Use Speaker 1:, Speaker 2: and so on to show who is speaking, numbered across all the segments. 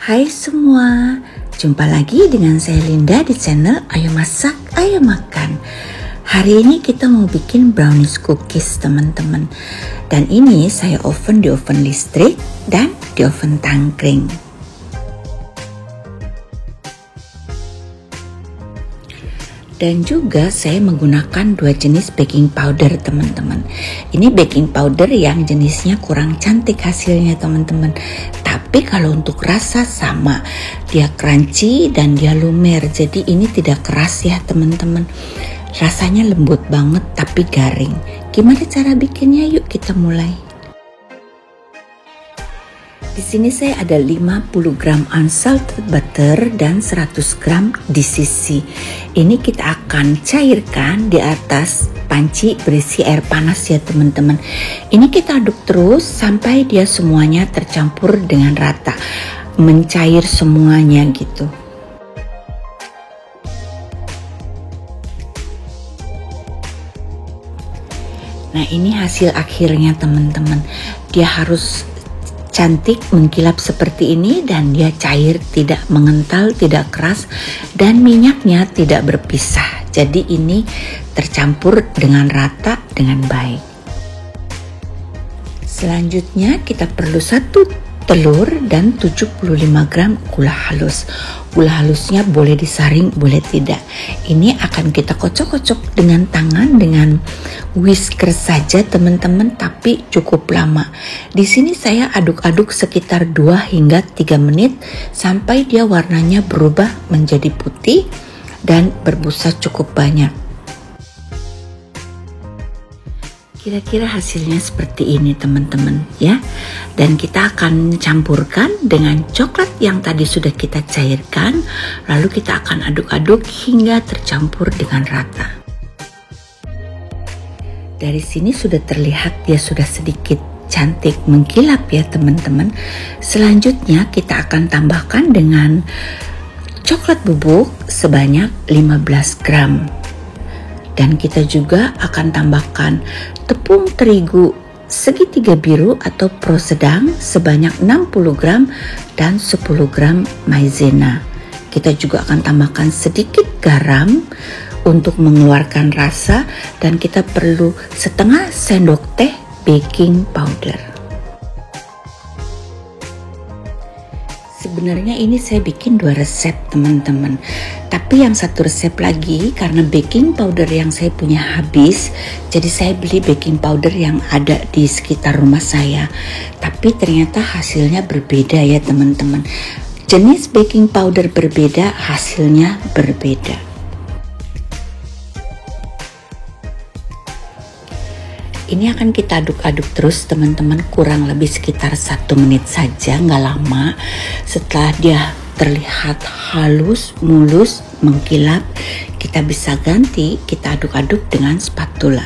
Speaker 1: Hai semua, jumpa lagi dengan saya Linda di channel Ayo Masak, Ayo Makan. Hari ini kita mau bikin brownies cookies teman-teman. Dan ini saya oven di oven listrik dan di oven tangkring. Dan juga saya menggunakan dua jenis baking powder teman-teman. Ini baking powder yang jenisnya kurang cantik hasilnya teman-teman. Tapi kalau untuk rasa sama, dia crunchy dan dia lumer. Jadi ini tidak keras ya teman-teman. Rasanya lembut banget tapi garing. Gimana cara bikinnya? Yuk kita mulai. Di sini saya ada 50 gram unsalted butter dan 100 gram DCC. Ini kita akan cairkan di atas panci berisi air panas ya teman-teman. Ini kita aduk terus sampai dia semuanya tercampur dengan rata, mencair semuanya gitu. Nah ini hasil akhirnya teman-teman. Dia harus cantik mengkilap seperti ini dan dia cair, tidak mengental, tidak keras, dan minyaknya tidak berpisah. Jadi ini tercampur dengan rata dengan baik. Selanjutnya kita perlu 1 telur dan 75 gram gula halus. Gula halusnya boleh disaring, boleh tidak. Ini akan kita kocok-kocok dengan tangan dengan whisker saja teman-teman, tapi cukup lama. Di sini saya aduk-aduk sekitar 2 hingga 3 menit sampai dia warnanya berubah menjadi putih dan berbusa cukup banyak. Kira-kira hasilnya seperti ini teman-teman ya. Dan kita akan campurkan dengan coklat yang tadi sudah kita cairkan. Lalu kita akan aduk-aduk hingga tercampur dengan rata. Dari sini sudah terlihat dia sudah sedikit cantik mengkilap ya teman-teman. Selanjutnya kita akan tambahkan dengan coklat bubuk sebanyak 15 gram. Dan kita juga akan tambahkan tepung terigu segitiga biru atau pro sedang sebanyak 60 gram dan 10 gram maizena. Kita juga akan tambahkan sedikit garam untuk mengeluarkan rasa dan kita perlu setengah sendok teh baking powder. Sebenarnya ini saya bikin 2 resep teman-teman, tapi yang satu resep lagi karena baking powder yang saya punya habis, jadi saya beli baking powder yang ada di sekitar rumah saya. Tapi ternyata hasilnya berbeda ya teman-teman. Jenis baking powder berbeda, hasilnya berbeda. Ini akan kita aduk-aduk terus teman-teman, kurang lebih sekitar 1 menit saja, nggak lama. Setelah dia terlihat halus, mulus, mengkilap, kita bisa ganti, kita aduk-aduk dengan spatula.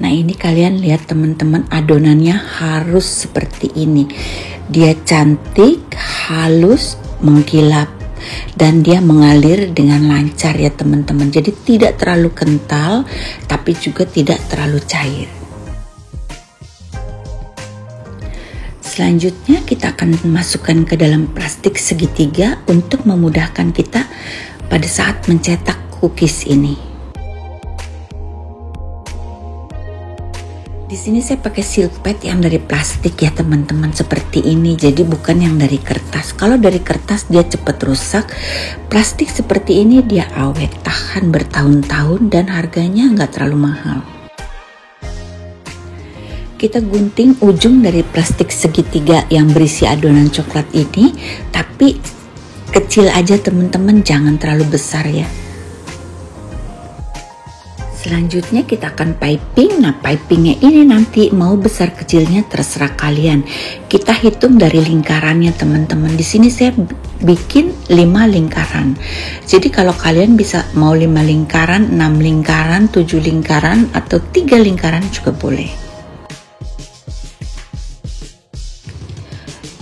Speaker 1: Nah ini kalian lihat teman-teman, adonannya harus seperti ini. Dia cantik, halus, mengkilap. Dan dia mengalir dengan lancar ya teman-teman. Jadi tidak terlalu kental tapi juga tidak terlalu cair. Selanjutnya kita akan masukkan ke dalam plastik segitiga untuk memudahkan kita pada saat mencetak cookies ini. Di sini saya pakai silk pad yang dari plastik ya teman-teman, seperti ini. Jadi bukan yang dari kertas. Kalau dari kertas dia cepat rusak. Plastik seperti ini dia awet, tahan bertahun-tahun dan harganya nggak terlalu mahal. Kita gunting ujung dari plastik segitiga yang berisi adonan coklat ini, tapi kecil aja teman-teman, jangan terlalu besar ya. Selanjutnya kita akan piping. Nah pipingnya ini nanti mau besar kecilnya terserah kalian. Kita hitung dari lingkarannya teman-teman. Di sini saya bikin 5 lingkaran. Jadi kalau kalian bisa mau 5 lingkaran, 6 lingkaran, 7 lingkaran atau 3 lingkaran juga boleh.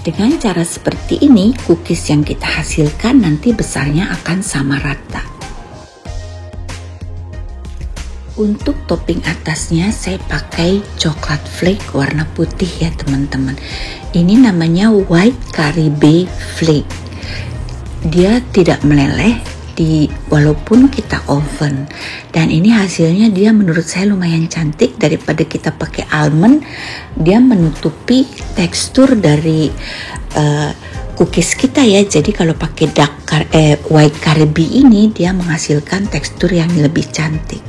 Speaker 1: Dengan cara seperti ini, cookies yang kita hasilkan nanti besarnya akan sama rata. Untuk topping atasnya saya pakai coklat flake warna putih ya teman-teman. Ini namanya white Caribe flake. Dia tidak meleleh walaupun kita oven. Dan ini hasilnya dia menurut saya lumayan cantik daripada kita pakai almond. Dia menutupi tekstur dari cookies kita ya. Jadi kalau pakai white Caribe ini dia menghasilkan tekstur yang lebih cantik.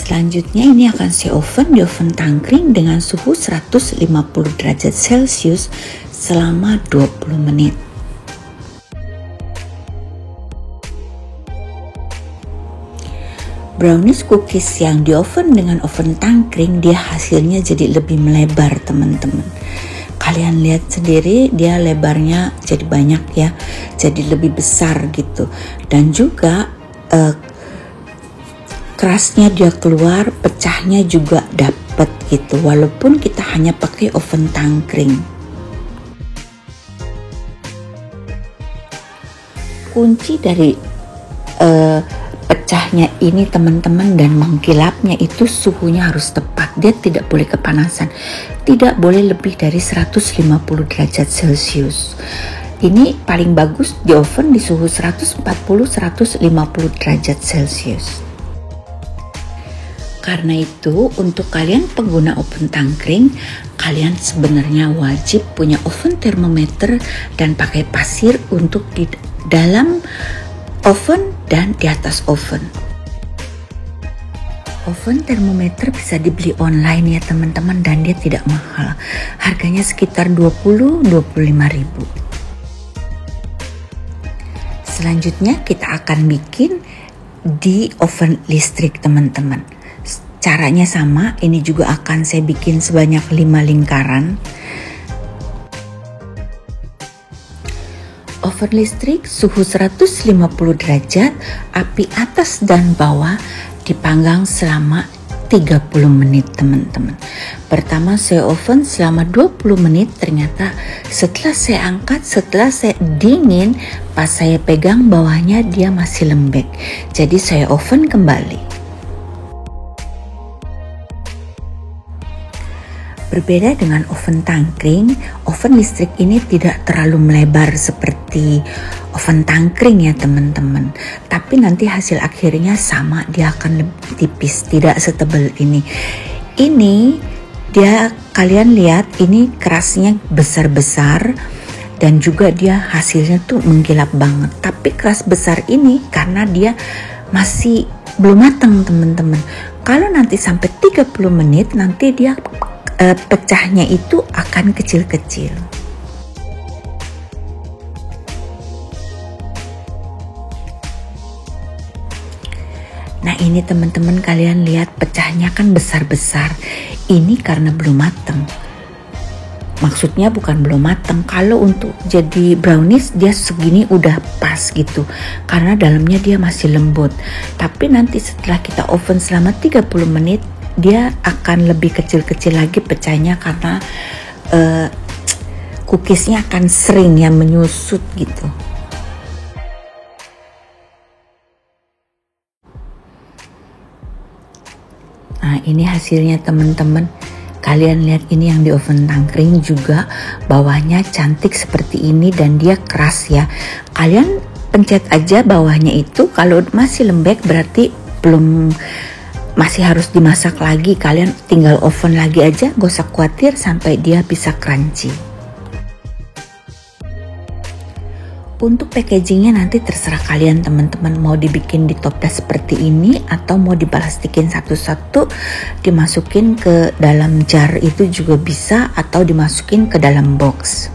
Speaker 1: Selanjutnya ini akan saya oven di oven tangkring dengan suhu 150 derajat Celcius selama 20 menit. Brownies cookies yang di oven dengan oven tangkring dia hasilnya jadi lebih melebar teman-teman. Kalian lihat sendiri dia lebarnya jadi banyak ya, jadi lebih besar gitu. Dan juga kerasnya dia keluar, pecahnya juga dapet gitu, walaupun kita hanya pakai oven tangkring. Kunci dari pecahnya ini teman-teman dan mengkilapnya itu suhunya harus tepat. Dia tidak boleh kepanasan, tidak boleh lebih dari 150 derajat Celcius. Ini paling bagus di oven di suhu 140-150 derajat Celcius. Karena itu untuk kalian pengguna oven tangkring, kalian sebenarnya wajib punya oven thermometer dan pakai pasir untuk di dalam oven dan di atas oven. Oven thermometer bisa dibeli online ya teman-teman dan dia tidak mahal. Harganya sekitar 20-25 ribu. Selanjutnya kita akan bikin di oven listrik teman-teman. Caranya sama, ini juga akan saya bikin sebanyak 5 lingkaran. Oven listrik suhu 150 derajat, api atas dan bawah dipanggang selama 30 menit teman-teman. Pertama saya oven selama 20 menit, ternyata setelah saya angkat, setelah saya dingin, pas saya pegang bawahnya dia masih lembek. Jadi saya oven kembali. Berbeda dengan oven tangkring, oven listrik ini tidak terlalu melebar seperti oven tangkring ya teman-teman. Tapi nanti hasil akhirnya sama, dia akan lebih tipis, tidak setebal ini. Ini dia kalian lihat ini kerasnya besar-besar dan juga dia hasilnya tuh mengkilap banget. Tapi keras besar ini karena dia masih belum matang teman-teman. Kalau nanti sampai 30 menit nanti dia pecahnya itu akan kecil-kecil. Nah ini teman-teman kalian lihat pecahnya kan besar-besar. Ini karena belum matang. Maksudnya bukan belum matang. Kalau untuk jadi brownies dia segini udah pas gitu. Karena dalamnya dia masih lembut. Tapi nanti setelah kita oven selama 30 menit dia akan lebih kecil-kecil lagi pecahnya karena cookiesnya akan sering ya menyusut gitu. Nah ini hasilnya teman-teman. Kalian lihat ini yang di oven tangkring juga bawahnya cantik seperti ini dan dia keras ya. Kalian pencet aja bawahnya itu, kalau masih lembek berarti masih harus dimasak lagi. Kalian tinggal oven lagi aja, gak usah khawatir sampai dia bisa crunchy. Untuk packagingnya nanti terserah kalian teman-teman, mau dibikin di toples seperti ini atau mau diplastikin satu-satu dimasukin ke dalam jar itu juga bisa, atau dimasukin ke dalam box.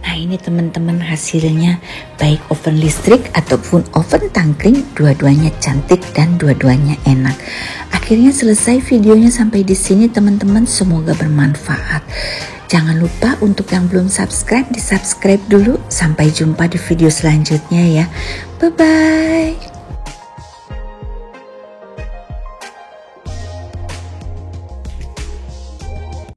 Speaker 1: Nah ini teman-teman hasilnya, baik oven listrik ataupun oven tangkring, dua-duanya cantik dan dua-duanya enak. Akhirnya selesai videonya sampai di sini teman-teman, semoga bermanfaat. Jangan lupa untuk yang belum subscribe, di subscribe dulu. Sampai jumpa di video selanjutnya ya. Bye bye.